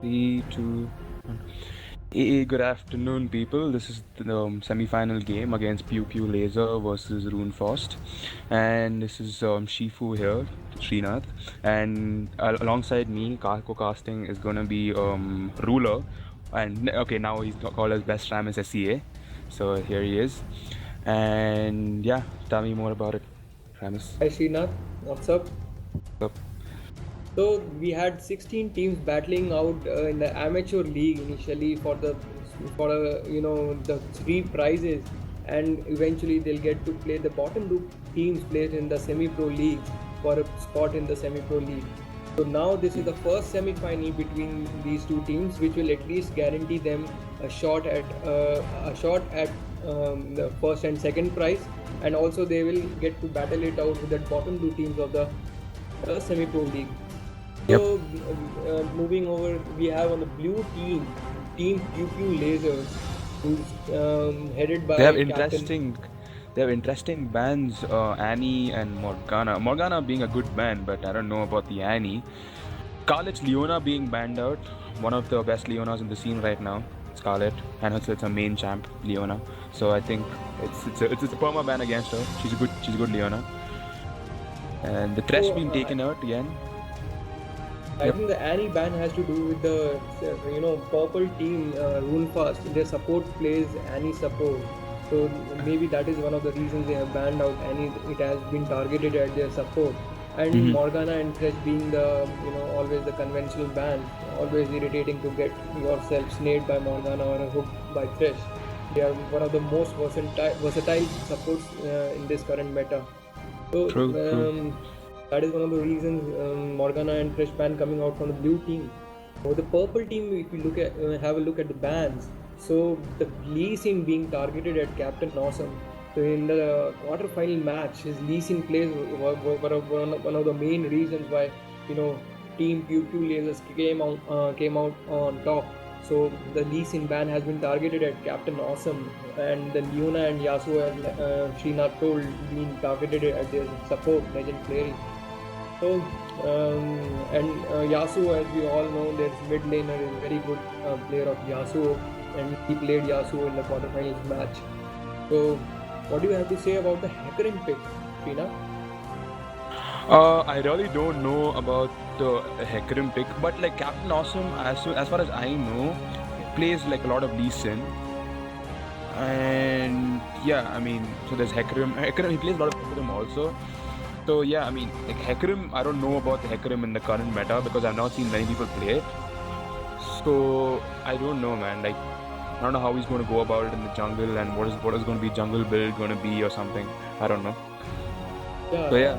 Three, two, one. Good afternoon, people. This is the semi-final game against Pew Pew Laser versus RuneFausT, and this is Shifu here, Srinath, and alongside me, co-casting is gonna be Ruler, and okay, now he's called as Best Ram as SCA, so here he is, and yeah, tell me more about it, Ramis. Hi Srinath, what's up? Up. So we had 16 teams battling out in the amateur league initially for the the three prizes, and eventually they'll get to play the bottom two teams played in the semi-pro league for a spot in the semi-pro league. So now this is the first semi-final between these two teams, which will at least guarantee them a shot at the first and second prize, and also they will get to battle it out with the bottom two teams of the semi-pro league. Yep. So moving over, we have on the blue team, Team Pew Pew Lasers, who's headed by They have Captain. interesting bands, Annie and Morgana. Morgana being a good band, but I don't know about the Annie. Scarlett's Leona being banned out, one of the best Leonas in the scene right now. Scarlett, and it's a main champ, Leona. So I think it's a perma ban against her. She's a good Leona. And the Thresh So being taken out again. I Yep. think the Annie ban has to do with the purple team RuneFausT. Their support plays Annie support. So maybe that is one of the reasons they have banned out Annie. It has been targeted at their support. And Mm-hmm. Morgana and Thresh being the always the conventional ban, always irritating to get yourself snared by Morgana or hooked by Thresh. They are one of the most versatile supports in this current meta. So True. that is one of the reasons Morgana and Thresh ban coming out from the blue team. For the purple team, if you look at have a look at the bans, so the Lee Sin being targeted at Captain Awesome. So in the quarterfinal match, his Lee Sin plays were one of the main reasons why Team Pew Pew Lasers came out on top. So the Lee Sin ban has been targeted at Captain Awesome, and the Leona and Yasuo, as Srinath told, being targeted at their support, Legend Clary. So, and Yasuo, as we all know, their mid laner is a very good player of Yasuo, and he played Yasuo in the quarterfinals match. So, what do you have to say about the Hecarim pick, Tina? I really don't know about the Hecarim pick, but like Captain Awesome, as far as I know, plays like a lot of Lee Sin. And yeah, I mean, so there's Hecarim. He plays a lot of Hecarim also. So yeah, I mean, like Hecarim, I don't know about the Hecarim in the current meta because I've not seen many people play it. So I don't know, man. Like, I don't know how he's going to go about it in the jungle and what is going to be jungle build going to be or something. I don't know. So yeah,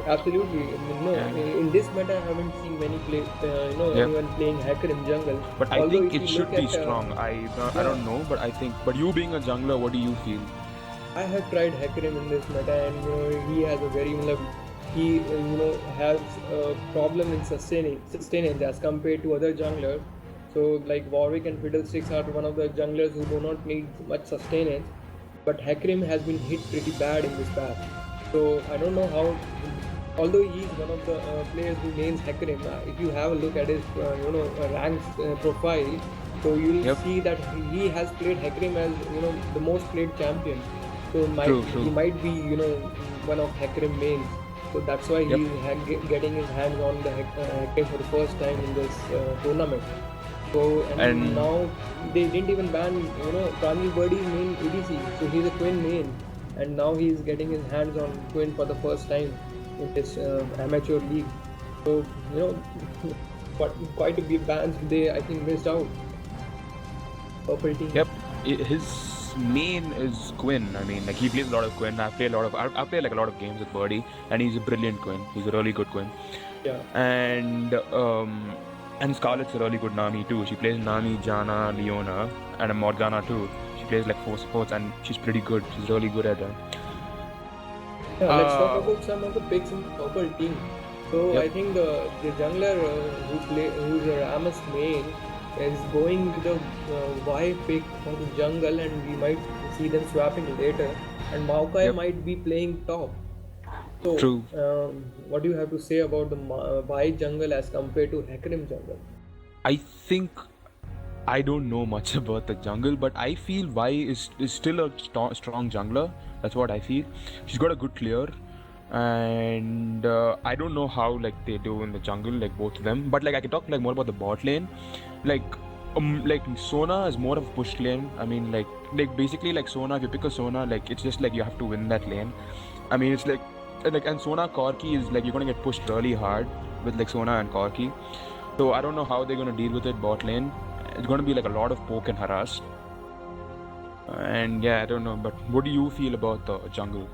Absolutely. No, yeah, in this meta, I haven't seen many yeah. anyone playing Hecarim jungle. But I Although think if it you should look be at strong. I don't know, but I think. But you being a jungler, what do you feel? I have tried Hecarim in this meta, and he has a very he has a problem in sustenance as compared to other junglers. So like Warwick and Fiddlesticks are one of the junglers who do not need much sustenance, but Hecarim has been hit pretty bad in this patch. So I don't know how. Although he is one of the players who names Hecarim, if you have a look at his ranks profile, so you'll Yep. see that he has played Hecarim as the most played champion. So he True. might be one of Hecarim mains. So that's why Yep. he's getting his hands on the Hecarim for the first time in this tournament. So and And now they didn't even ban Pranil Birdie's main ADC. So he's a Quinn main, and now he's getting his hands on Quinn for the first time in this amateur league. So but quite a few bans they I think missed out. Purple team. yep, his main is Quinn. I mean, like he plays a lot of Quinn. I've played like a lot of games with Birdie, and he's a brilliant Quinn. He's a really good Quinn. Yeah. And Scarlett's a really good Nami too. She plays Nami, Jana, Leona, and a Morgana too. She plays like 4 supports, and she's pretty good. She's really good at that. Yeah, let's talk about some of the picks in the purple team. So Yep. I think the jungler who's a Ramus main is going with the Y pick for the jungle, and we might see them swapping later. And Maokai Yep. might be playing top. So True. what do you have to say about the Y jungle as compared to Hecarim jungle? I think I don't know much about the jungle, but I feel Vi is still a strong jungler. That's what I feel. She's got a good clear, and I don't know how like they do in the jungle, like both of them. But like I can talk like more about the bot lane, like like Sona is more of a push lane. I mean like basically like Sona, if you pick a Sona, like it's just like you have to win that lane. I mean it's like and Sona Corki is like you're gonna get pushed really hard with like Sona and Corki. So I don't know how they're gonna deal with it bot lane. It's gonna be like a lot of poke and harass. And yeah, I don't know. But what do you feel about the jungle?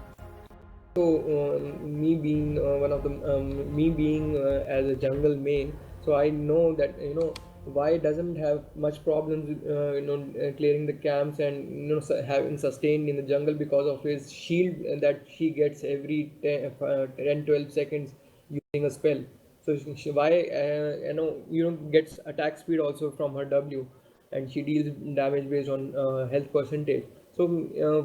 So me being one of the me being as a jungle main, so I know that why doesn't have much problems clearing the camps and having sustained in the jungle because of his shield that she gets every 10 12 seconds using a spell. So why gets attack speed also from her W, and she deals damage based on health percentage. So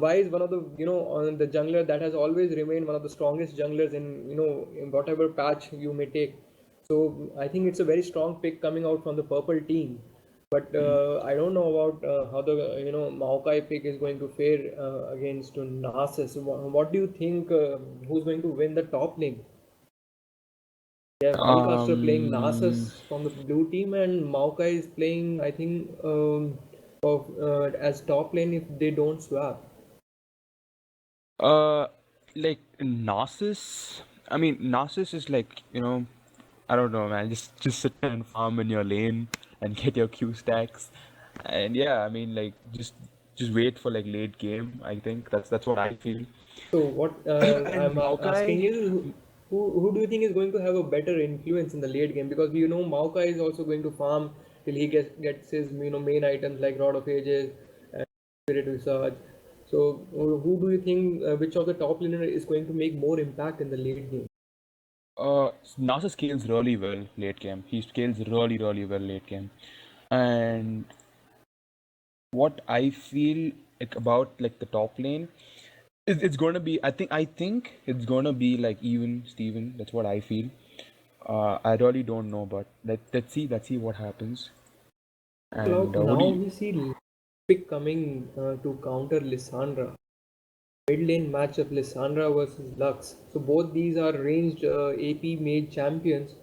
Vi is one of the on the jungler that has always remained one of the strongest junglers in whatever patch you may take. So I think it's a very strong pick coming out from the purple team. But I don't know about how the Maokai pick is going to fare against Narcissus. What do you think? Who's going to win the top lane? Yeah, Mulcaster playing Um. Narcissus from the blue team, and Maokai is playing, I think, as top lane if they don't swap. Uh. Like Narcissus. I mean, Narcissus is like I don't know, man. Just sit and farm in your lane and get your Q stacks, and yeah, I mean like just wait for like late game. I think that's what I feel. So what And I'm asking Maokai. is, who do you think is going to have a better influence in the late game? Because Maokai is also going to farm till he gets his main items like Rod of Ages and Spirit Research. So who do you think which of the top laner is going to make more impact in the late game? Nasa scales really well late game. He scales really well late game. And what I feel like about like the top lane is it's gonna be. I think it's gonna be like even Steven. That's what I feel. I really don't know, but let's see what happens. And what do Now you? we see pick coming to counter Lissandra. Mid lane matchup Lissandra versus Lux. So both these are ranged AP mage champions.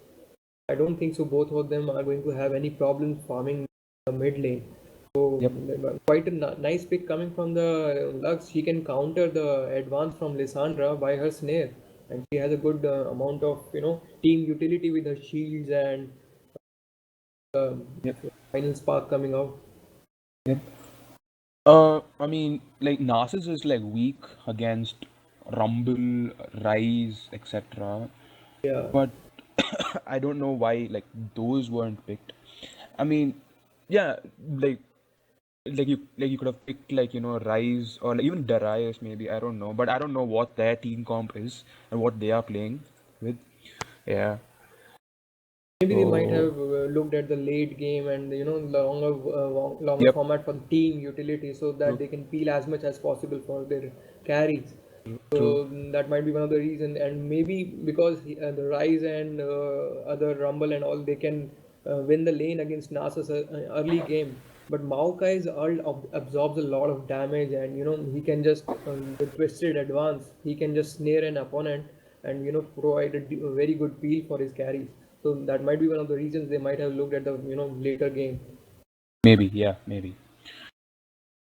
I don't think so. Both of them are going to have any problems farming the mid lane. So Yep. quite a nice pick coming from the Lux. She can counter the advance from Lissandra by her snare, and she has a good amount of team utility with her shields and Yep. final spark coming out. Yep. I mean, like Narcissus is like weak against Rumble, Rise, etc. Yeah. But I don't know why like those weren't picked. I mean, yeah, like you could have picked like Rise or like, even Darius maybe, I don't know, but I don't know what their team comp is and what they are playing with. Yeah. Maybe they might So have looked at the late game and longer yep, format for the team utility so that true, they can peel as much as possible for their carries. true. So that might be one of the reasons, and maybe because the Rise and other Rumble and all, they can win the lane against Nasus early game. But Maokai's ult absorbs a lot of damage, and he can just with twisted advance, he can just snare an opponent and provide a very good peel for his carries. So that might be one of the reasons they might have looked at the later game. Maybe, yeah, maybe.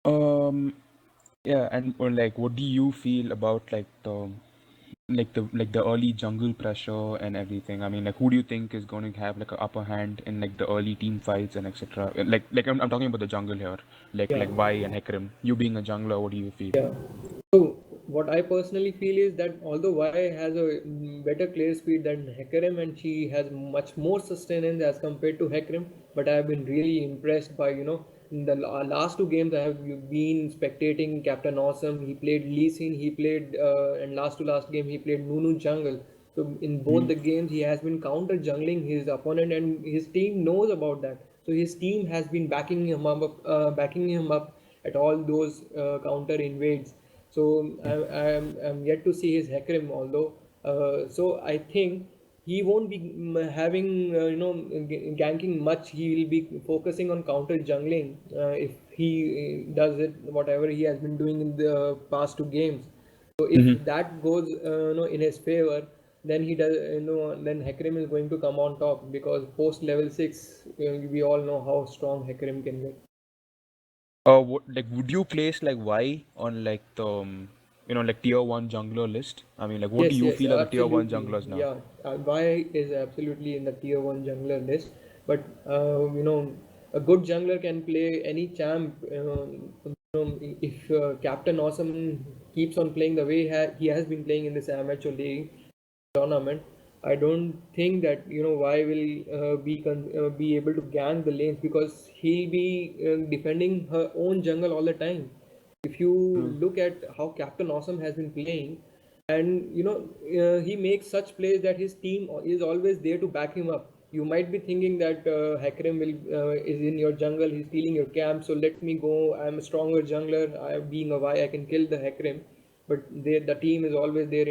Um, yeah, and or like, what do you feel about like the early jungle pressure and everything? I mean, like, who do you think is going to have like an upper hand in like the early team fights and etc. Like I'm talking about the jungle here, Yeah. like Vi and Hecarim. You being a jungler, what do you feel? Yeah. So what I personally feel is that although Vi has a better clear speed than Hecarim and she has much more sustenance as compared to Hecarim, but I have been really impressed by in the last two games I have been spectating Captain Awesome. He played Lee Sin, he played and last to last game he played Nunu jungle. So in both Hmm. the games he has been counter jungling his opponent and his team knows about that. So his team has been backing him up at all those counter invades. So I'm yet to see his Hecarim, although. So I think he won't be having ganking much. He will be focusing on counter jungling if he does it whatever he has been doing in the past two games. So if Mm-hmm. that goes in his favor, then he does then Hecarim is going to come on top, because post level 6 we all know how strong Hecarim can get. What, like, would you place like Y on like the like tier one jungler list? I mean, like, what do Yes, you yes, feel are the tier one absolutely. junglers now? Yeah, Vi is absolutely in the tier one jungler list. But a good jungler can play any champ. If Captain Awesome keeps on playing the way he has been playing in this amateur league tournament, I don't think that why will be able to gank the lanes, because he'll be defending her own jungle all the time. If you True. look at how Captain Awesome has been playing, and he makes such plays that his team is always there to back him up. You might be thinking that Hecarim will is in your jungle, he's stealing your camp, so let me go. I'm a stronger jungler. I being a Y, I can kill the Hecarim. But the team is always there.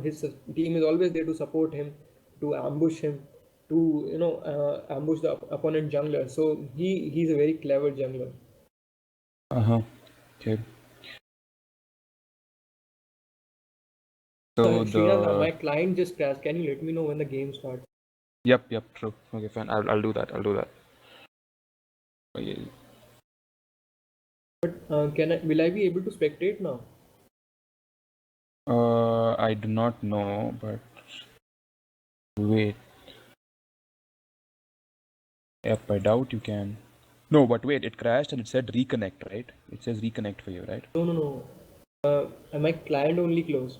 His team is always there to support him, to ambush him, to ambush the opponent jungler. So he's a very clever jungler. Uh-huh. Okay. So Srinath, the my client just crashed. Can you let me know when the game starts? yep, true. Okay, fine. I'll do that. I'll do that. Okay. But will I be able to spectate now? I do not know, but wait. Yep, I doubt you can. No, but wait, it crashed and it said reconnect, right? It says reconnect for you, right? No, no, no. My client only closed.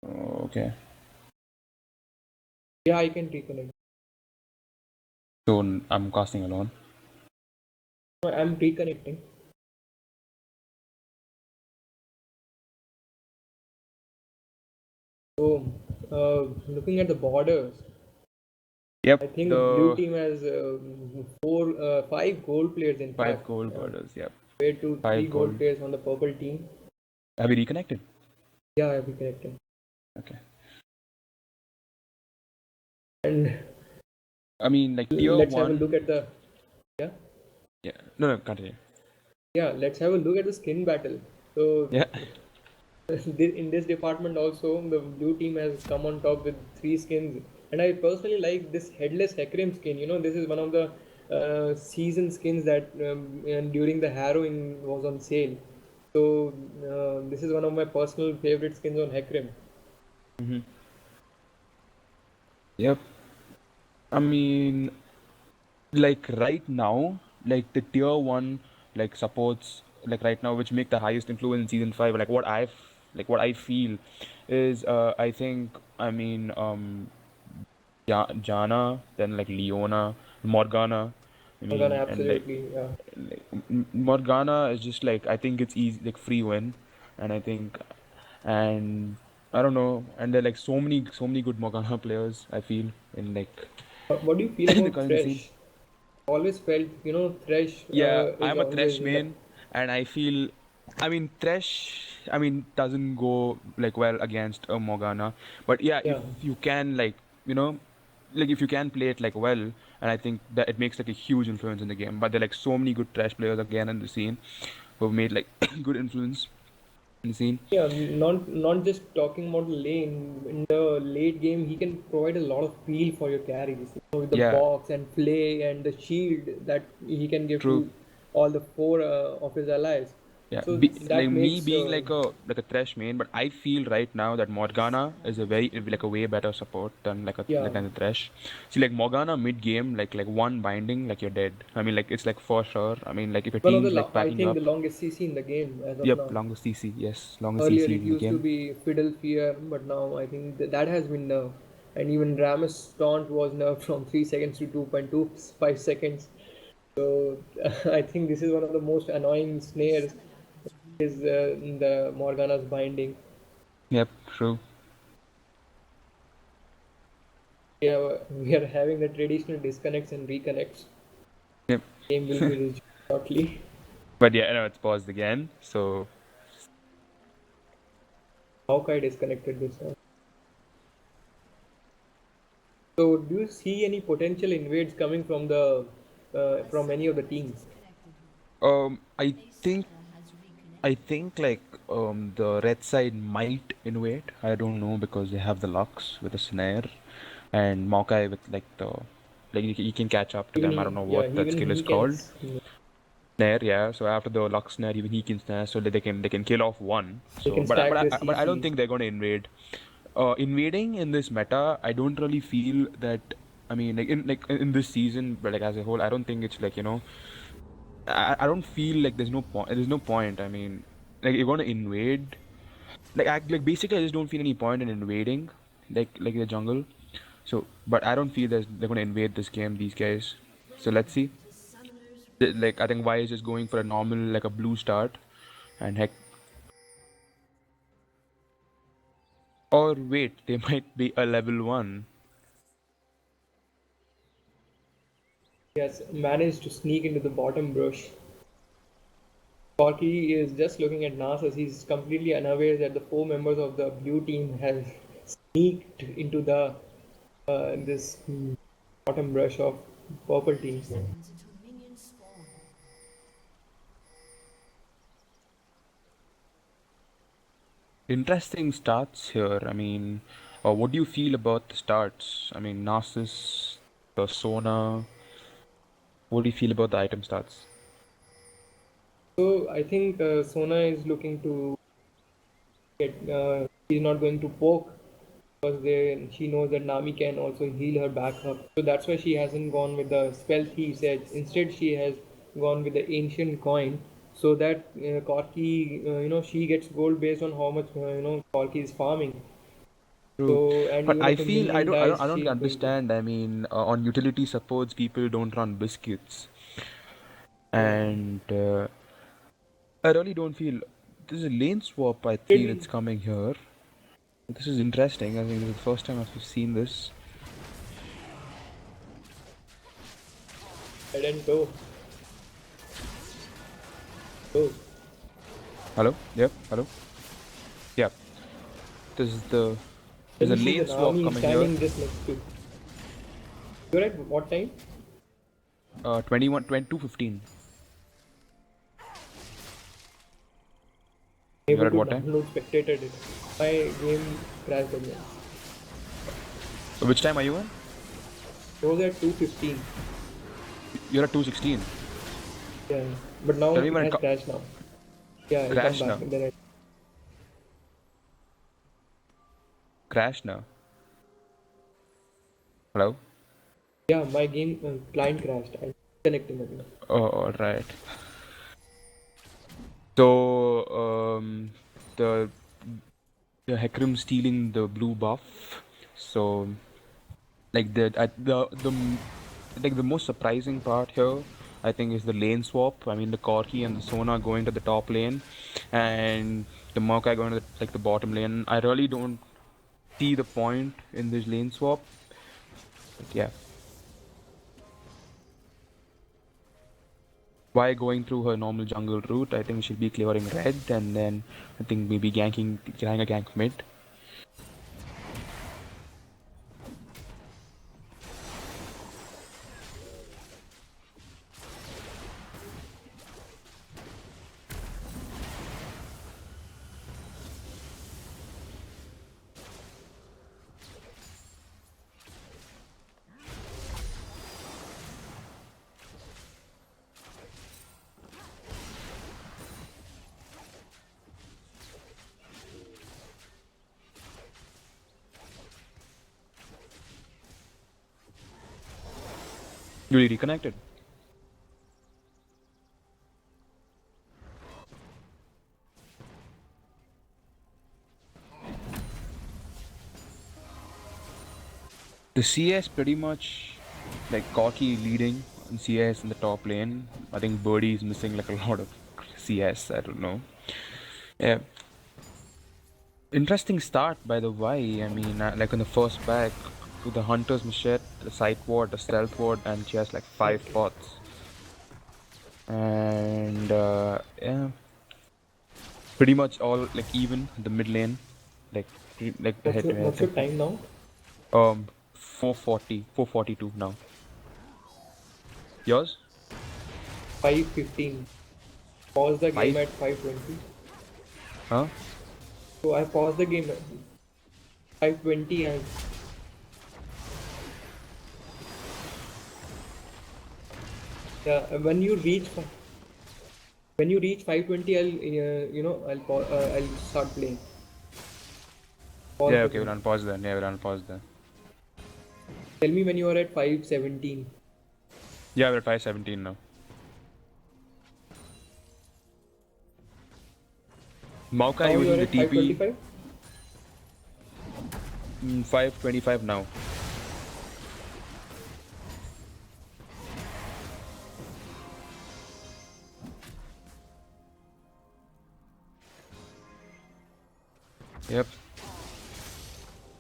Okay. Yeah, I can reconnect. So I'm casting alone. No, I'm reconnecting. So, looking at the borders, Yep, I think the blue the team has five gold players in five fact, gold borders. Yep, compared to three five gold gold. players on the purple team. Have you reconnected? Yeah, I'll be connecting. Okay. And I mean, like tier let's have a one. look at the yeah Yeah. No, continue. yeah. Let's have a look at the skin battle. So Yeah. in this department also, the blue team has come on top with three skins, and I personally like this headless Hecarim skin. This is one of the season skins that and during the harrowing was on sale. So this is one of my personal favorite skins on Hecarim. Mm-hmm. Yep. I mean, like right now, like the tier one like supports like right now, which make the highest influence in season five. Like what I feel is I think I mean Jana, then like Leona, Morgana. I I'm gonna mean, and absolutely yeah. like Morgana is just like I think it's easy like free win, and I think and I don't know, and there are like so many good Morgana players I feel in like What do you feel in the about current scene. Thresh? Always felt Thresh Yeah, is I'm a always Thresh in the main, and I feel, I mean, Thresh, I mean, doesn't go like well against a Morgana, but yeah, if yeah. you can like, you know, like if you can play it like well, and I think that it makes like a huge influence in the game. But there are like so many good Thresh players again in the scene who've made like good influence in the scene. Yeah, not just talking about lane. In the late game, he can provide a lot of feel for your carries. With the Yeah, box and flay and the shield that he can give true. to all the four of his allies. Yeah, So like that me makes being like a Thresh main, but I feel right now that Morgana is a very like a way better support than yeah. like than the Thresh. See, like Morgana mid game, like one binding, like you're dead. I mean, like it's like for sure. I mean, like if your One of the team's like I packing think the up, longest CC in the game as of yep, now. longest CC, yes, longest Earlier CC it in the used to game. be Fiddle Fear, but now I think that has been nerfed. And even Ramus Taunt was nerfed from 3 seconds to 2.25 seconds. So I think this is one of the most annoying snares is in the Morgana's binding. Yep, true. We are having the traditional disconnects and reconnects. Yep. Game will be resumed shortly. But yeah, I know it's paused again. So Maokai disconnected this time. So, do you see any potential invades coming from the from any of the teams? Um, I think I think like the red side might invade. I don't know because they have the Lux with the snare and Maokai with like the like you can catch up to Even them. I don't he, know yeah, what that even skill is he can. called. Snare, yeah. So after the Lux snare, even he can snare, so that they can kill off one. They So can stack the but I don't CCs. think they're going to invade. Invading in this meta, I don't really feel that. I mean, like in this season, but like as a whole, I don't think it's like I don't feel like there's no point. There's no point. I mean, like you're gonna invade. Like basically, I just don't feel any point in invading, like the jungle. So, but I don't feel that they're gonna invade this game. These guys. So let's see. Like I think Y is just going for a normal like a blue start, and heck, or wait, they might be a level one. He has managed to sneak into the bottom brush. Corky is just looking at Narcissus. He's completely unaware that the four members of the blue team have sneaked into the this bottom brush of purple team. Interesting starts here. I mean, what do you feel about the starts? I mean, Narcissus, the Sona. What do you feel about the item starts? So I think Sona is looking to get. She's not going to poke because she knows that Nami can also heal her back up. So that's why she hasn't gone with the spell thief's edge. Instead, she has gone with the ancient coin, so that Corky, she gets gold based on how much Corky is farming. True, So, and but even I if a feel minion dies, I don't she's going to. understand. I mean, on utility supports, people don't run biscuits, Yeah. and I really don't feel. There's a lane swap. I feel Did it's coming here. This is interesting. I think this is the first time I've seen this. head and toe. Oh, Hello? Yep. Hello? Yep. This is the There's then a you see lane the swap army coming here. standing just next to. You're at what time? 21, 22:15. You're Able at to what time? download spectated it. My game crashed again. Which time are you in? It was at 2:15. You're at 2:16. Yeah, but now Tell me it when it has crashed now. Yeah, I'll come crash back. now. And then Crash now. Hello? yeah, my game client crashed. I'm connecting again. Oh, alright. So, the Hecarim stealing the blue buff. So, like the most surprising part here, I think, is the lane swap. I mean, the Corki and the Sona going to the top lane, and the Maokai going to the bottom lane. I really don't see the point in this lane swap. But yeah, why going through her normal jungle route? I think she'll be clearing red, and then I think maybe trying a gank mid. You reconnected. The CS pretty much like Corki leading in CS in the top lane. I think Birdie is missing like a lot of CS. I don't know. Yeah, interesting start by the Y. I mean, like on the first back, with the Hunter's Machete, the Sight Ward, the Stealth Ward, and she has like 5 pots. And yeah, pretty much all like even in the mid lane. like like What's head to your head. time now? 442 now. Yours? 5:15. Pause the game 5? at 5:20. Huh? So I paused the game at 5:20 and yeah, when you reach 5:20, I'll start playing. Pause Yeah, the okay, we'll game. unpause then. Yeah, we'll unpause then. Tell me when you are at 5:17. Yeah, we're at 517 now. Mauka Now you are using the at TP 5:25. 525 now. Yep.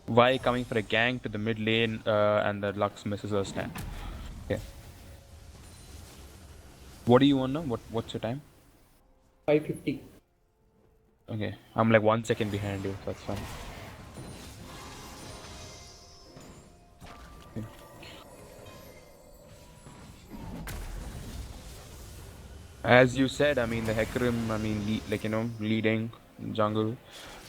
Vi coming for a gank to the mid lane and the Lux misses her stand. Okay. What do you want now? What's your time? 5:50. Okay. I'm like 1 second behind you, so that's fine. Okay. As you said, I mean the Hecarim, I mean leading jungle,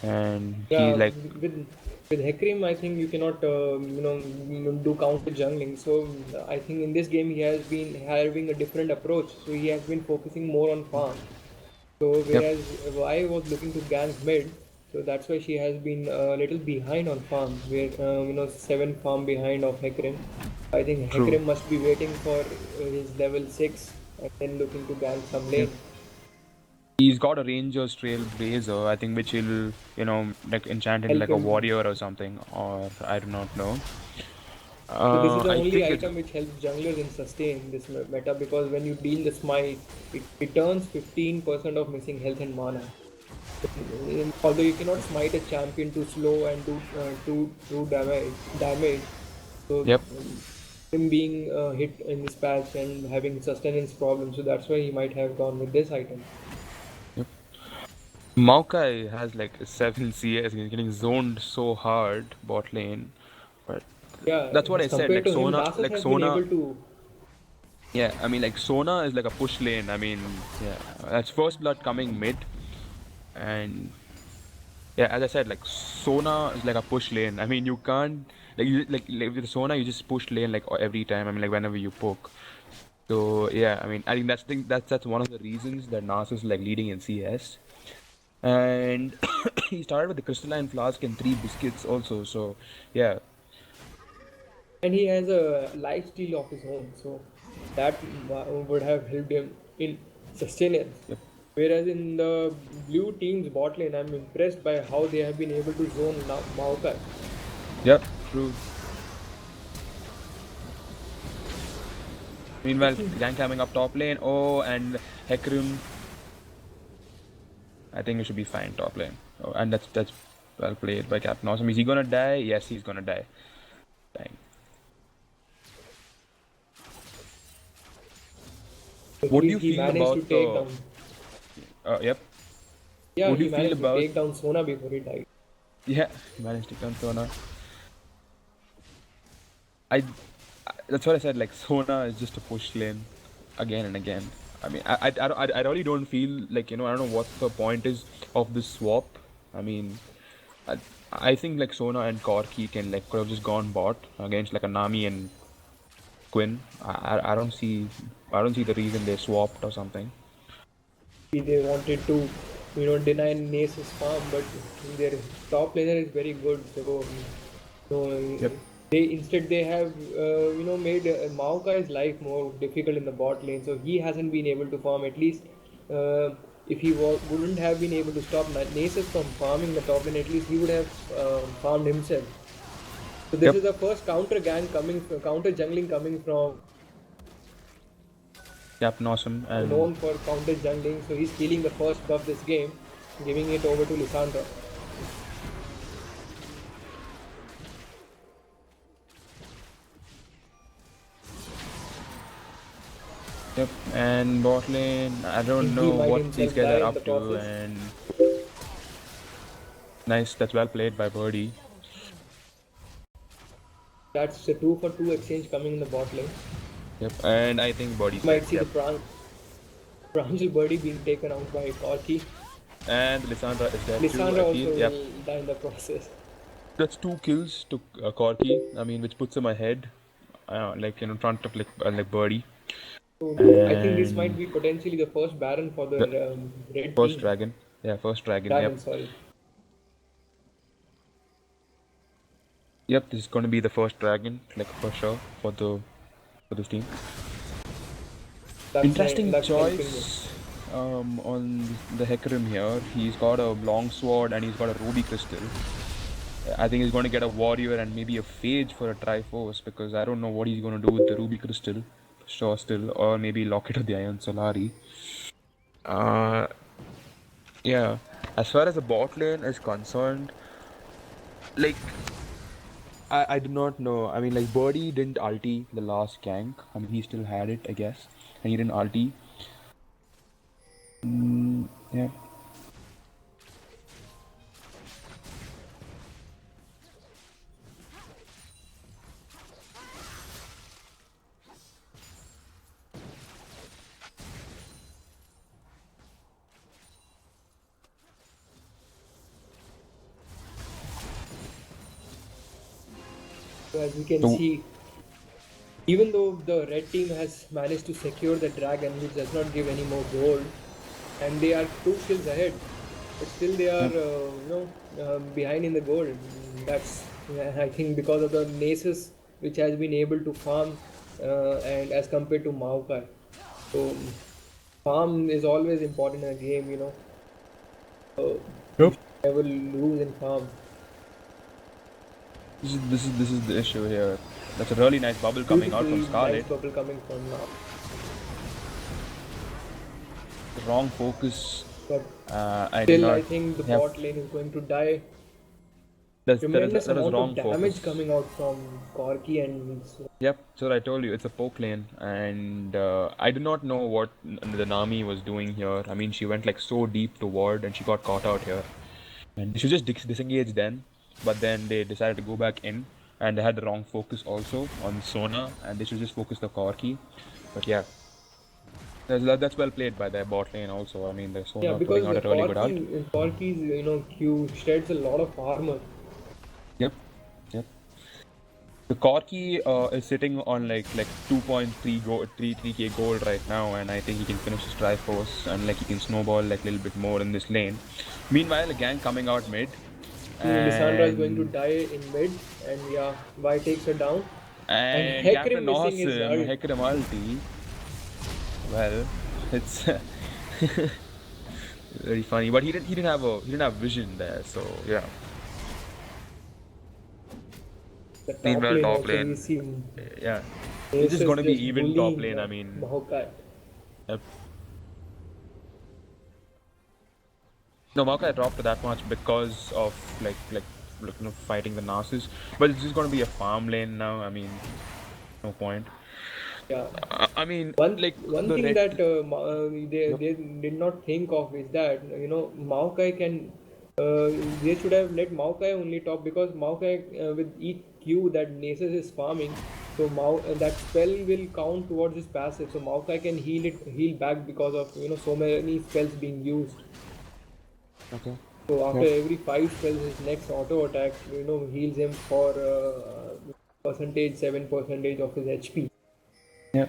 and he Yeah, like with Hekrim, I think you cannot do counter jungling. So I think in this game he has been having a different approach. So he has been focusing more on farm. So yep, whereas I was looking to gank mid, so that's why she has been a little behind on farm. Where 7 farm behind of Hekrim. I think true. Hekrim must be waiting for his level 6 and then looking to gank some Yep. lane. He's got a Ranger's Trailblazer, I think, which he'll like enchant into Help like a him. warrior or something, or I do not know. So this is the I only think it's item which helps junglers in sustain this meta because when you deal the smite, it returns 15% of missing health and mana. Although you cannot smite a champion too slow and do damage. So yep. him being hit in this patch and having sustenance problems, so that's why he might have gone with this item. Yep. Maokai has like 7 CS. He's getting zoned so hard bot lane, but Yeah, that's what I as said. compared to him, Nasus has been Sona. able to. Yeah, I mean like Sona is like a push lane. I mean, yeah, that's first blood coming mid, and yeah, as I said, like Sona is like a push lane. I mean, you can't like with Sona, you just push lane like every time. I mean, like whenever you poke. So yeah, I mean, I think that's one of the reasons that Nasus is like leading in CS. And he started with the crystalline flask and 3 biscuits also. So yeah, And he has a lifestyle of his own, so that would have helped him in sustenance. yep, Whereas in the blue team's bot lane, I'm impressed by how they have been able to zone Maokai. yep, true. Meanwhile, Gang coming up top lane. Oh, and Hecarim. I think we should be fine top lane. Oh, and that's well played by Captain Awesome. Is he gonna die? Yes, he's gonna die. Dang. At What do you least he feel managed to about take the? down. Yep. Yeah, What do he you feel managed to about? take down Sona before he died. Yeah, he managed to turn Sona. I. That's what I said. Like Sona is just a push lane, again and again. I mean, I really don't feel like I don't know what the point is of this swap. I mean, I, I think like Sona and Corki can like could have just gone bot against like a Nami and Quinn. I don't see the reason they swapped or something. They wanted to, deny Nace's farm, but their top laner is very good. So Yep. they have made Maokai's life more difficult in the bot lane. So he hasn't been able to farm at least. If he wouldn't have been able to stop Nasus from farming the top lane, at least he would have farmed himself. So this Yep. is the first counter jungling coming from Captain Awesome and known for counter jungling. So he's stealing the first buff this game, giving it over to Lissandra. yep, and bot lane. I don't He know might what these himself guys die are in the up to, process. and Nice. That's well played by Birdie. That's a 2-for-2 exchange coming in the bot lane. Yep. And I think Birdie's Might dead. see Yep. the Pranjal Birdie being taken out by Corki. And Lissandra is dead too, Lissandra I also feel. Yep. will die in the process. That's 2 kills to Corky. I mean, which puts him ahead, like in front of like Birdie. So I think this might And be potentially the first Baron for the the red first team. dragon. Yeah, first dragon. Dragon, Yep. sorry. Yep. This is going to be the first dragon, like for sure for this team. Interesting That's helping me. choice on the Hecarim here. He's got a long sword and he's got a ruby crystal. I think he's going to get a warrior and maybe a phage for a Triforce, because I don't know what he's going to do with the ruby crystal. Sure, still, or maybe Locket of the Iron Solari. Yeah. As far as the bot lane is concerned, like I do not know. I mean, like Birdie didn't ulti the last gank. I mean, he still had it, I guess, and he didn't ulti. Yeah. So as we can see, even though the red team has managed to secure the dragon, which does not give any more gold, and they are 2 kills ahead, but still they are behind in the gold. That's I think because of the Nasus, which has been able to farm, and as compared to Maokai. So farm is always important in a game, you know. Yep. Never lose in farm. This is the issue here. That's a really nice bubble coming out from Scarlet. Nice bubble coming from now. The wrong focus. But I still, I think the bot lane is going to die. Tremendous amount of damage focus. coming out from Corki and. Yep, so I told you it's a poke lane, and I do not know what the Nami was doing here. I mean, she went like so deep to ward, and she got caught out here. And she just disengaged then, but then they decided to go back in, and they had the wrong focus also on Sona, and they should just focus the Corki. But yeah, that's well played by their bot lane also. I mean, the Sona putting out a really good ult. Corki's Q shreds a lot of armor. Yep. The Corki is sitting on like 2.3 gold, 3k gold right now, and I think he can finish his Triforce, and like he can snowball like a little bit more in this lane. Meanwhile, a gang coming out mid. Lissandra is going to die in mid, and yeah, Vi takes her down. And Hecarim missing his ult. Hecarim ulti. Well, it's very funny, but he didn't have vision there, so yeah. The Meanwhile, top lane, yeah, it's just gonna be even top lane. I mean, Maokai. Yep. No, Maokai dropped that much because of like fighting the Nasus, but it's just gonna be a farm lane now. I mean, no point. Yeah. I mean, one thing that they did not think of is that Maokai can. They should have let Maokai only top, because Maokai with each Q that Nasus is farming, so that spell will count towards his passive. So Maokai can heal back because of so many spells being used. Okay. So after every 5 spells, his next auto attack heals him for 7% of his HP. Yeah.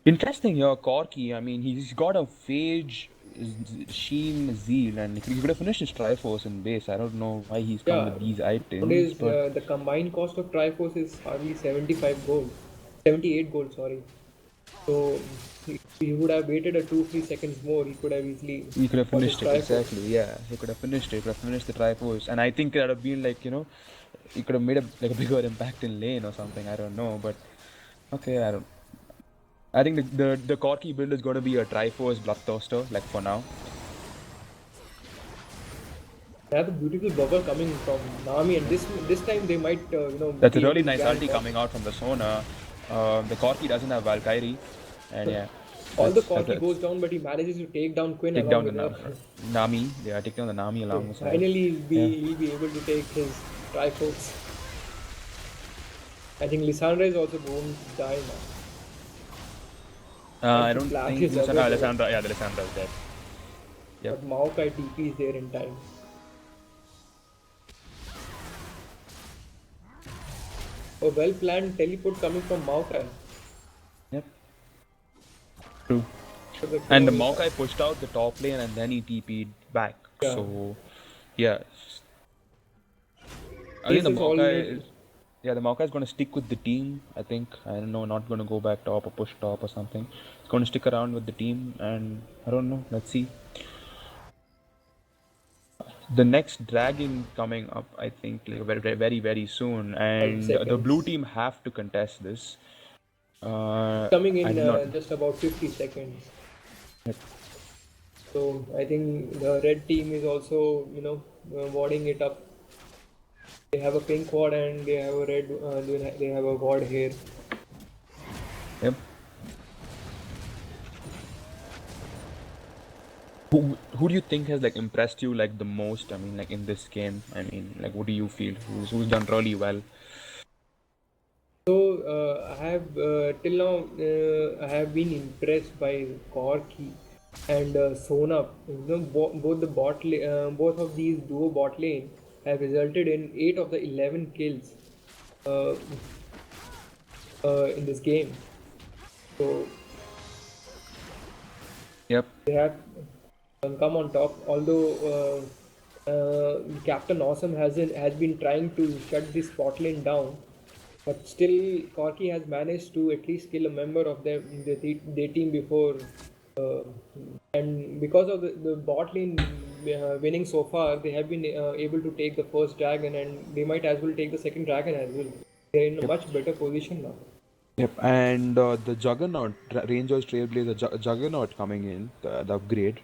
Interesting here, Corki. I mean, he's got a Phage, Sheen, Zeal, and he could have finished his Triforce in base. I don't know why he's come with these items. Nowadays, but the combined cost of Triforce is hardly 78 gold, sorry. So he would have waited a 2-3 seconds more. He could have easily. He could have finished it, exactly. Yeah, he could have finished it. Could have finished the Triforce, and I think that would have been like he could have made a bigger impact in lane or something. I don't know, but okay, I think the Corki build is going to be a Triforce Bloodthirster, like for now. They have a beautiful bubble coming from Nami, and this time they might That's a really nice ulti coming out from the Sona. The Corki doesn't have Valkyrie, and yeah. Although Corki That's goes down, but he manages to take down Quinn take along down the with her. Nami. Yeah, take down the Nami along the side. Finally, Yeah. he'll be able to take his Triforce. I think Lissandra is also going to die now. I To don't flag think his other bow. Alessandra. Yeah, the Alessandra is dead. Yep. But Maokai TP is there in time. A well planned teleport coming from Maokai. Yep. True. So the And the turn- Maokai pushed out the top lane and then he TP'd back. Yeah. So, yeah. I think Ace the is already. Maokai is. Yeah, the Maokai is going to stick with the team. I think. I don't know, not going to go back top or push top or something. It's going to stick around with the team, and I don't know. Let's see. The next dragon coming up, I think, like very soon, 5 and the seconds. blue team have to contest this. Coming I in did not. just about 50 seconds. Yep. So I think the red team is also, warding it up. They have a pink ward and they have a red. They have a ward here. Yep. Who do you think has like impressed you like the most? I mean, like in this game. I mean, like what do you feel? Who's done really well? So I have till now I have been impressed by Corki and Sona. Both the both of these duo bot lane have resulted in 8 of the 11 kills uh, in this game. So Yep. they have come on top. Although Captain Awesome has been trying to shut this bot lane down, but still Corki has managed to at least kill a member of their team before. And because of the bot lane winning so far, they have been able to take the first dragon, and they might as well take the second dragon as well. They're in a Yep. much better position now. Yep, and the Juggernaut, Rangers Trailblazer Juggernaut coming in, the upgrade.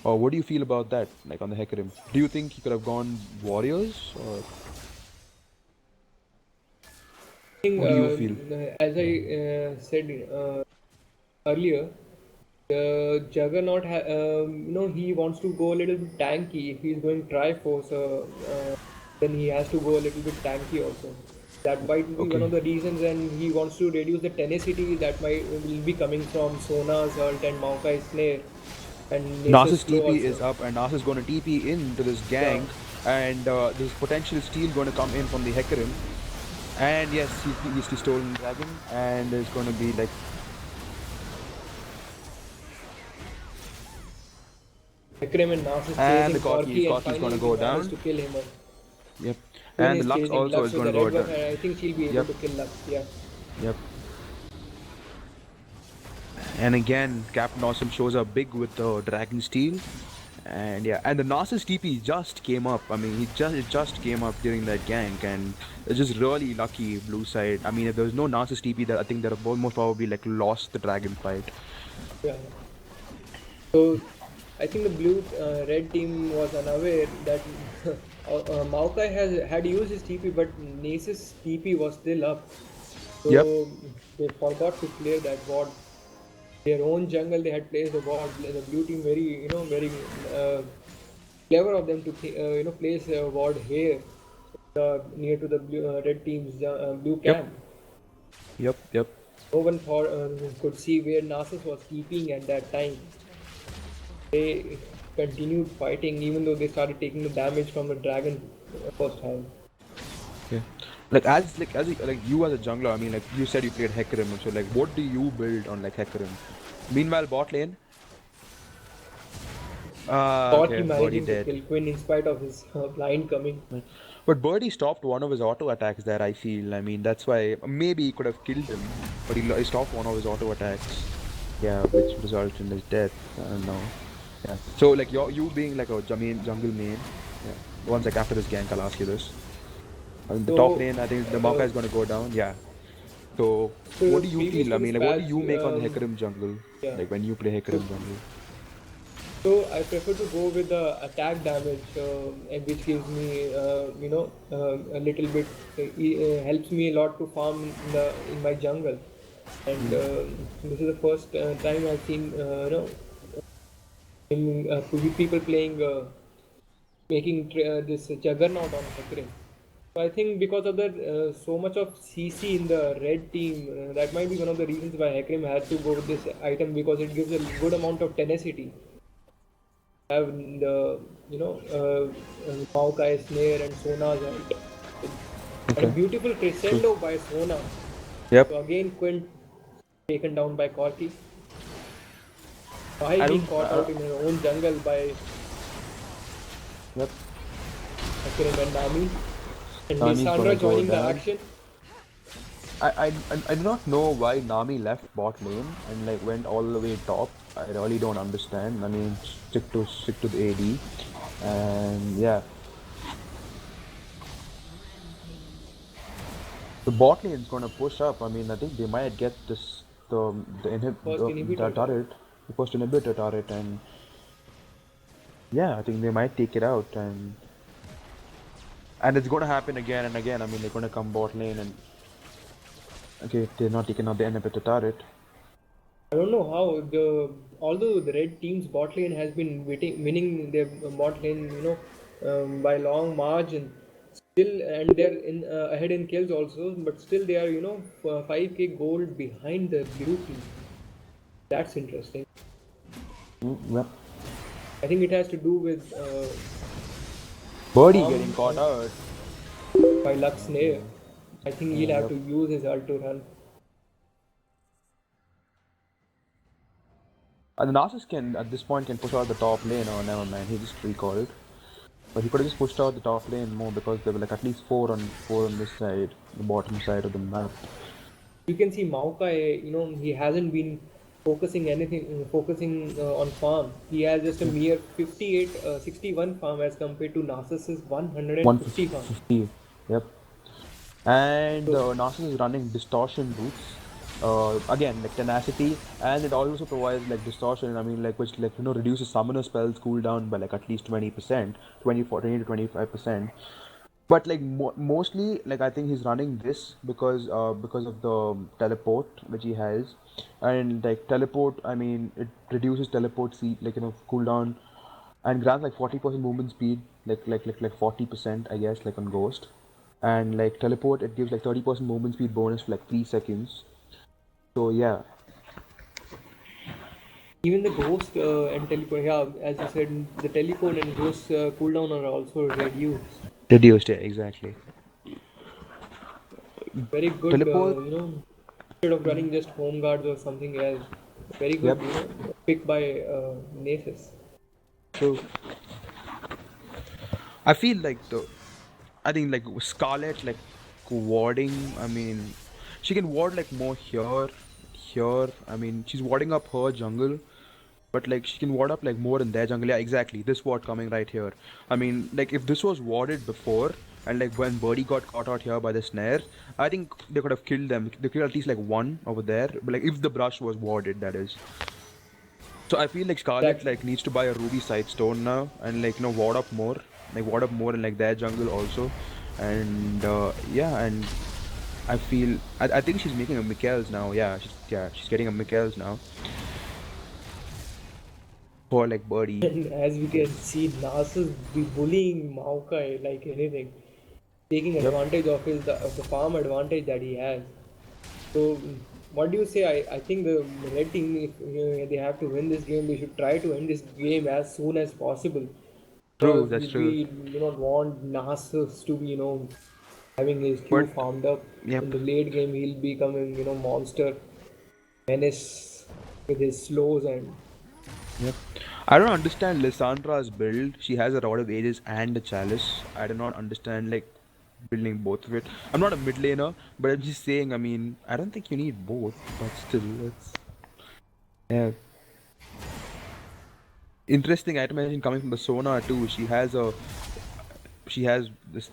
What do you feel about that, like on the Hecarim? Do you think he could have gone Warriors, or I think, what do you feel? as I said earlier, the Juggernaut, he wants to go a little bit tanky. If he's going Triforce, then he has to go a little bit tanky also. That might be one Okay. of the reasons, and he wants to reduce the tenacity that will be coming from Sona's ult and Maokai's snare, and Nasus Narcissus slow TP also. is up, and Narcissus is going to TP into this Yeah. gang, and there's potential steal going to come in from the Hecarim. And yes, he's the stolen dragon, and there's going to be like Hecarim and Nasus and chasing the Corki Corki, and is going finally to go he managed down. to kill him. Yep, Queen and the is Lux chasing also is Lux with going the to go red buff, down. and I think she'll be able Yep. to kill Lux. Yeah. Yep. And again, Captain Awesome shows up big with the Dragon Steel. And yeah, and the Narcissus TP just came up. I mean, it just came up during that gank, and it's just really lucky blue side. I mean, if there was no Narcissus TP, that I think they'd have most probably like lost the dragon fight. Yeah. So I think the red team was unaware that Maokai had used his TP, but Nasus TP was still up. So Yep. they forgot to clear that ward. Their own jungle, they had placed the ward. The blue team very clever of them to place a ward here near to the red team's blue Yep. camp. Yep. Yep. No one could see where Nasus was keeping at that time. They continued fighting even though they started taking the damage from the dragon first hand. Okay. Like you as a jungler, I mean, like you said you played Hecarim, so like what do you build on like Hecarim? Meanwhile, bot lane. Corki Okay, Birdie managing to dead. kill Quinn in spite of his blind coming. But Birdie stopped one of his auto attacks there, I feel. I mean, that's why maybe he could have killed him, but he stopped one of his auto attacks. Yeah, which resulted in his death. I don't know. Yeah. So, like, you being like a jungle main. Yeah. Once, like, after this gank, I'll ask you this. In the top lane, I think the Maokai is going to go down. Yeah. So, what do you previous feel? I to mean, this like, what do patch, you make on Hecarim jungle? yeah. Like, when you play Hecarim jungle? So I prefer to go with the attack damage, which gives me, a little bit, helps me a lot to farm in my jungle. And this is the first time I've seen people playing making this juggernaut on Hecarim. So I think because of that, so much of CC in the red team, that might be one of the reasons why Hecarim had to go with this item, because it gives a good amount of tenacity. Have the Maokai snare and Sona's ult. And a Okay. beautiful True. crescendo by Sona. Yep. So again, Quint taken down by Corki. Why I being don't. caught out in her own jungle by Yep. Hecarim and Nami. And Nani's gonna Lissandra go joining the down. action. I do not know why Nami left bot lane and like went all the way top. I really don't understand. I mean, stick to the AD, and yeah, the bot lane is gonna push up. I mean, I think they might get First the inhibitor. turret, the first inhibitor turret, and yeah, I think they might take it out, and it's gonna happen again and again. I mean, they're gonna come bot lane and okay, they're not taking out the inhibitor turret. I don't know how although the red team's bot lane has been winning their bot lane, by long margin. Still, and they're in ahead in kills also, but still they are 5k gold behind the blue team. That's interesting. Yep. I think it has to do with Birdie getting farm caught out. by Lux Snare. I think he'll have Yep. to use his ult to run. And the Narcissus can, at this point, can push out the top lane. Oh, never mind. He just recalled. But he could have just pushed out the top lane more because there were like at least four on this side, the bottom side of the map. You can see Maokai, he hasn't been focusing on farm. He has just a mere 61 farm as compared to Narcissus 150 farm. 150. Yep. And So the Narcissus is running distortion boots. Again, like tenacity, and it also provides like distortion. I mean, like which like reduces summoner spells cooldown by like at least 20%, 20 to 25%. But like mostly, like I think he's running this because of the teleport which he has, and like teleport. I mean, it reduces teleport speed, like cooldown, and grants like 40% movement speed, like 40% I guess, like on Ghost, and like teleport it gives like 30% movement speed bonus for like 3 seconds. So yeah, even the ghost and teleport, yeah, as you said, the teleport and ghost cooldown are also reduced. reduced it exactly. Very good, Teleport. instead of running just home guards or something else. Very Yep. good, pick by Nasus. True. I feel like I think like Scarlet like warding. I mean, she can ward like more here. I mean, she's warding up her jungle, but like she can ward up like more in their jungle. Yeah, exactly. This ward coming right here. I mean, like if this was warded before, and like when Birdie got caught out here by the snare, I think they could have killed them. They killed at least like one over there. But like if the brush was warded, that is. So I feel like Scarlet Exactly. like needs to buy a ruby sightstone now and like ward up more in like their jungle also, and yeah, and I think she's making a Mikhail's now. She's getting a Mikhail's now for like Birdie. And as we can see, Nasus be bullying Maokai like anything, taking Yep. advantage of the farm advantage that he has. So, what do you say? I think the red team, if they have to win this game, they should try to end this game as soon as possible. True, Because that's true. we do not want Nasus to be, having his Q But farmed up. yep, In the late game, he'll be becoming, monster menace with his slows and yep. I don't understand Lissandra's build. She has a Rod of Ages and a Chalice. I do not understand like building both of it. I'm not a mid laner, but I'm just saying. I mean, I don't think you need both, but still, it's yeah. Interesting itemization coming from the Sona too. She has this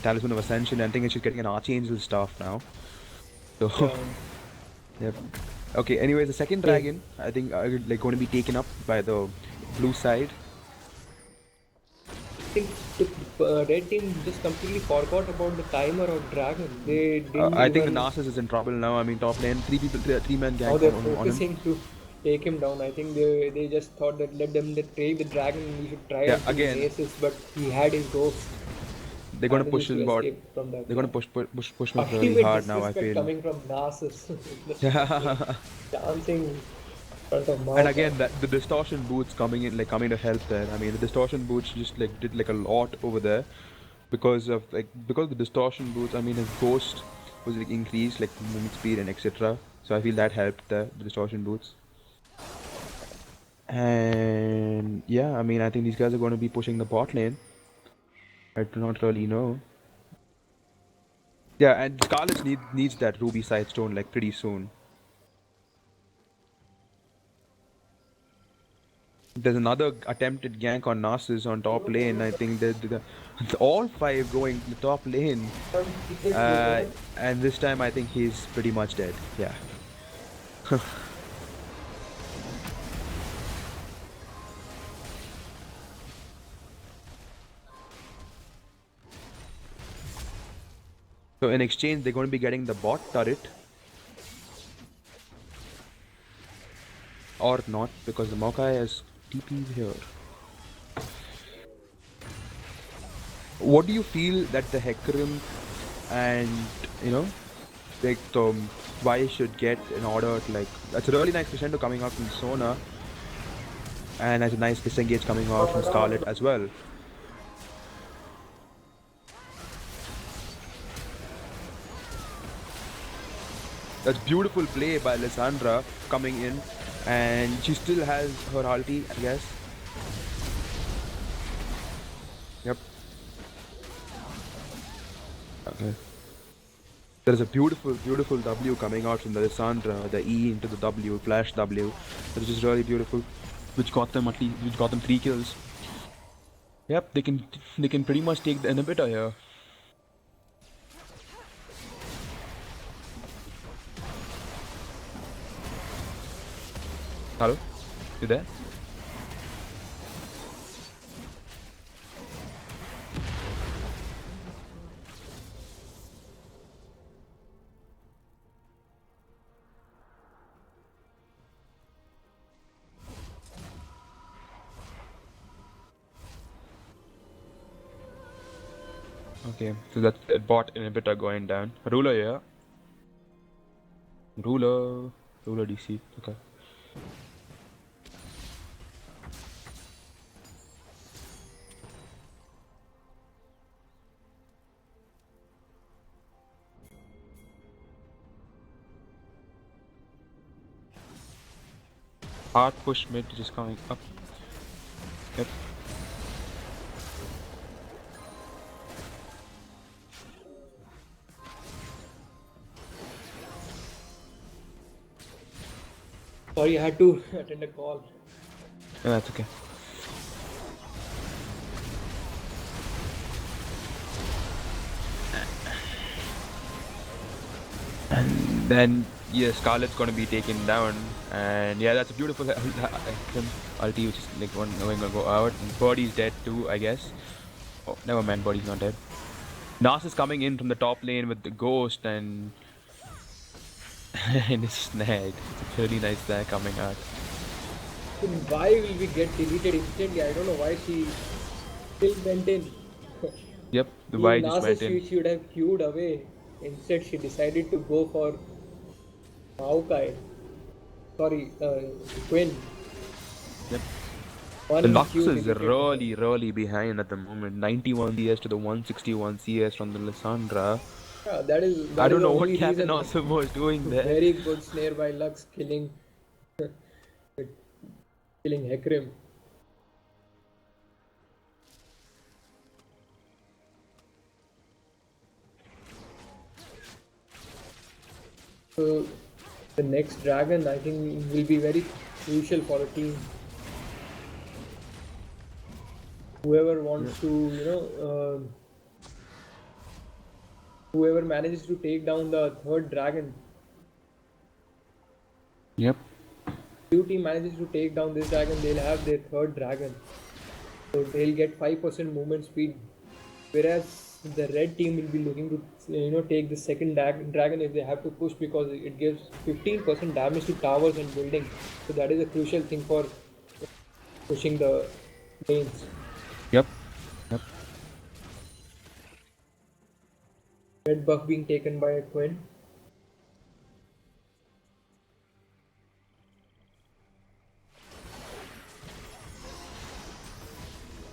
talisman of ascension, and I think she's getting an archangel staff now. So yeah. yep. Okay. Anyways, the second Okay. dragon I think are like going to be taken up by the blue side. I think the red team just completely forgot about the timer of dragon. They didn't I think the even. Narcissus is in trouble now. I mean, top lane, three man Now gank they're on him. focusing to take him down. I think they just thought that let take the dragon. We should try Yeah, and kill the again, Nasus, but he had his ghost. they're gonna push Manages to him about. escape from that. They're Yeah. gonna push him really Ultimate hard now. I disrespect feel. coming from Nasus. Yeah. Dancing in front of And Maokai. again, the distortion boots coming to help there. I mean, the distortion boots just like did like a lot over there because the distortion boots. I mean, his ghost was like increased like movement speed and etc. So I feel that helped the distortion boots. And yeah, I mean, I think these guys are going to be pushing the bot lane. I do not really know. Yeah, and Scarlet needs that Ruby Sidestone like pretty soon. There's another attempted gank on Narcissus on top lane. I think all five going to the top lane. And this time I think he's pretty much dead. Yeah. So in exchange, they're going to be getting the bot turret. Or not, because the Maokai has TP here. What do you feel that the Hecarim and, you know, like why should get in order to like... That's a really nice crescendo coming out from Sona. And there's a nice disengage coming out from Scarlet as well. That's beautiful play by Lissandra coming in, and she still has her ulti, I guess. Yep. Okay. There is a beautiful W coming out from the Lissandra, the E into the W, flash W. That is just really beautiful, which got them 3 kills. Yep, they can pretty much take the inhibitor here. Hello? You there? Okay, so that's a bot inhibitor going down. Ruler here. Ruler DC. Okay. Hard push mid just coming up. Yep. Sorry, I had to attend a call. Yeah, that's okay. And then yeah, Scarlet's gonna be taken down, and yeah, that's a beautiful ulti, which is like going to go out. And Birdie's dead too, I guess. Oh, never mind, Birdie's not dead. Nas is coming in from the top lane with the ghost and and it's snagged. It's a really nice snag coming out. Why will we get deleted instantly? I don't know why she still went in. Yep, the In Y just went Nasus, in. she should have queued away. Instead, she decided to go for Maokai. Sorry, Quinn. Yep. One The Lux Q is negated. really behind at the moment. 91 CS to the 161 CS from the Lissandra. Yeah, I that is don't the know what only Captain reason. Awesome was doing there. Very good snare by Lux killing Hecarim. So the next dragon, I think, will be very crucial for a team. Whoever wants to, whoever manages to take down the third dragon, Yep. Blue team manages to take down this dragon, they'll have their third dragon. So they'll get 5% movement speed. Whereas the red team will be looking to take the second dragon if they have to push, because it gives 15% damage to towers and buildings. So that is a crucial thing for pushing the lanes. Yep. Yep. Red buff being taken by a Quinn.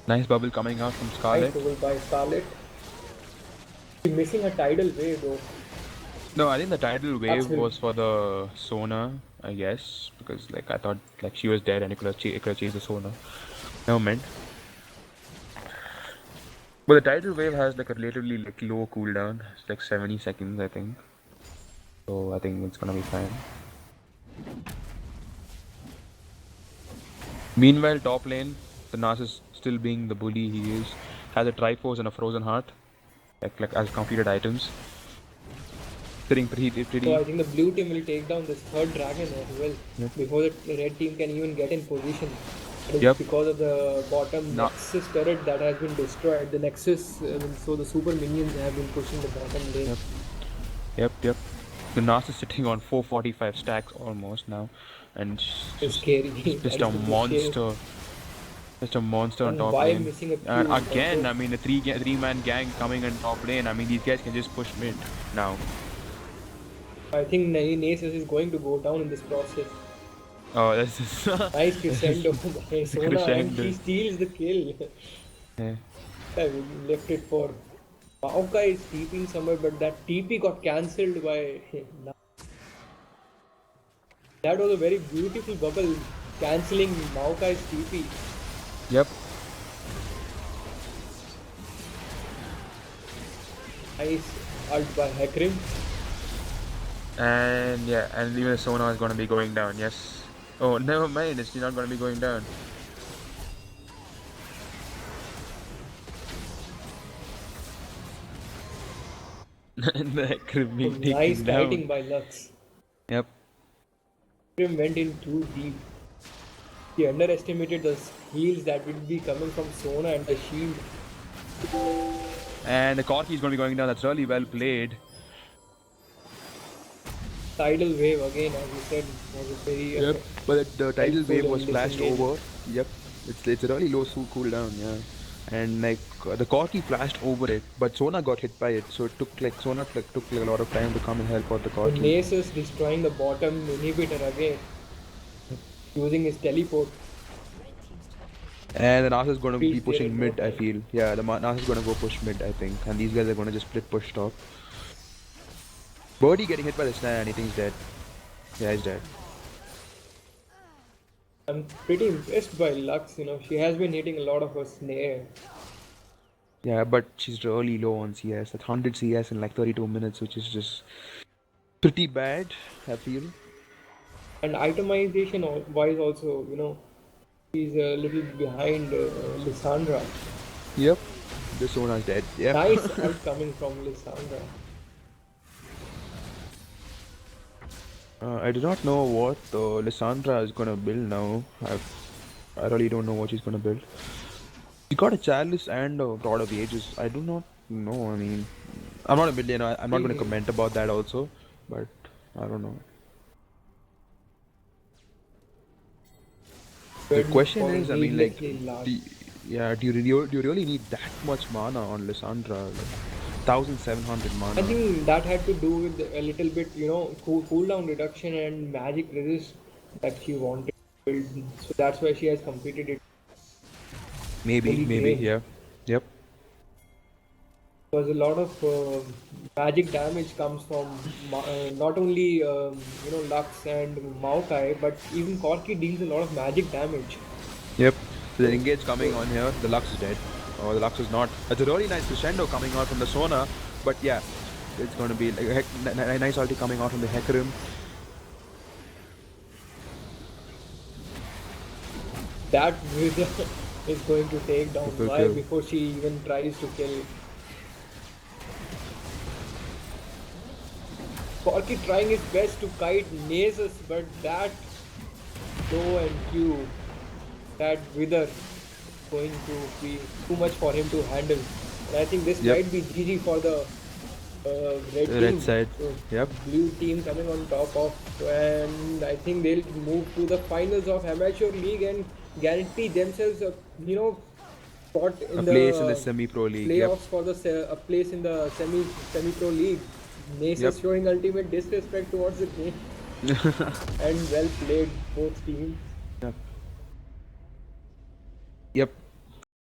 Nice bubble coming out from Nice Scarlet. bubble by Scarlet. She's missing a tidal wave though. No, I think the tidal wave Absolutely. was for the Sona, I guess, because like I thought like she was dead and it could have chased the Sona. Never mind. But the tidal wave has like a relatively like low cooldown. It's like 70 seconds, I think. So I think it's gonna be fine. Meanwhile, top lane, the Narcissus still being the bully he is, has a Triforce and a Frozen Heart, like as completed items. Sitting pretty. So I think the blue team will take down this third dragon as well, Yep. before the red team can even get in position. It's Yep. because of the bottom No. Nexus turret that has been destroyed. The Nexus, so the super minions have been pushing the bottom lane. Yep. The Narcissus sitting on 445 stacks almost now, and It's scary. just That a is the monster. Just a monster on And top why lane. missing a And Pew again, also? I mean, a three-man gang coming on top lane. I mean, these guys can just push mid now. I think Nasus is going to go down in this process. Oh, this is Nice crescendo by Sona, and crescendo. he steals the kill. Yeah. I left it for Maokai is TPing somewhere, but that TP got cancelled by. That was a very beautiful bubble, cancelling Maokai's TP. Yep. Nice ult by Hekrim. And yeah, and even Sona is gonna be going down. Yes. Oh, never mind. It's not gonna be going down. And the Hekrim being Nice taken down. kiting by Lux. Yep. Hekrim went in too deep. He underestimated the heals that would be coming from Sona and the shield. And the Corki is gonna be going down. That's really well played. Tidal wave again, as you said, was a very. But the tidal helpful wave in was this flashed engage. over. Yep. It's a really low cooldown. Yeah. And like the Corki flashed over it, but Sona got hit by it, so it took like Sona took like a lot of time to come and help out the So Corki. Nasus destroying the bottom inhibitor again, using his teleport. And the Narcissus is going to be Beast pushing there in mid, no I time. feel. Yeah, the Narcissus is going to go push mid, I think. And these guys are going to just split push top. Birdie getting hit by the snare and he thinks dead. Yeah, he's dead. I'm pretty impressed by Lux, she has been hitting a lot of her snare. Yeah, but she's really low on CS. That's 100 CS in like 32 minutes, which is just pretty bad, I feel. And itemization wise also, she's a little behind Lissandra. Yep. This one is dead. Yep. Nice ult coming from Lissandra. I do not know what Lissandra is gonna build now. I really don't know what she's gonna build. She got a Chalice and a Rod of Ages. I do not know. I mean, I'm not a million. I'm not gonna comment about that also. But I don't know. The question is, I mean, like, do you really need that much mana on Lissandra? Like, 1,700 mana. I think that had to do with a little bit, cooldown reduction and magic resist that she wanted to build. So that's why she has completed it. Maybe, yeah. Yep. Because a lot of magic damage comes from not only Lux and Maokai, but even Corki deals a lot of magic damage. Yep. So the engage coming on here. The Lux is dead. Oh, the Lux is not. It's a really nice crescendo coming out from the Sona, but yeah, it's going to be like a nice ulti coming out from the Hecarim. That Wither is going to take down Triple Vi kill. before she even tries to kill. Corki trying his best to kite Nasus, but that low and Q, that Wither, going to be too much for him to handle. And I think this Yep. might be GG for the red The red team. side. So Yep. blue team coming on top of, and I think they'll move to the finals of amateur league and guarantee themselves a spot A in place in the the semi-pro league. Yep. playoffs for a place in the semi pro league. Nace Yep. is showing ultimate disrespect towards the game, and well played both teams. Yep. Yep.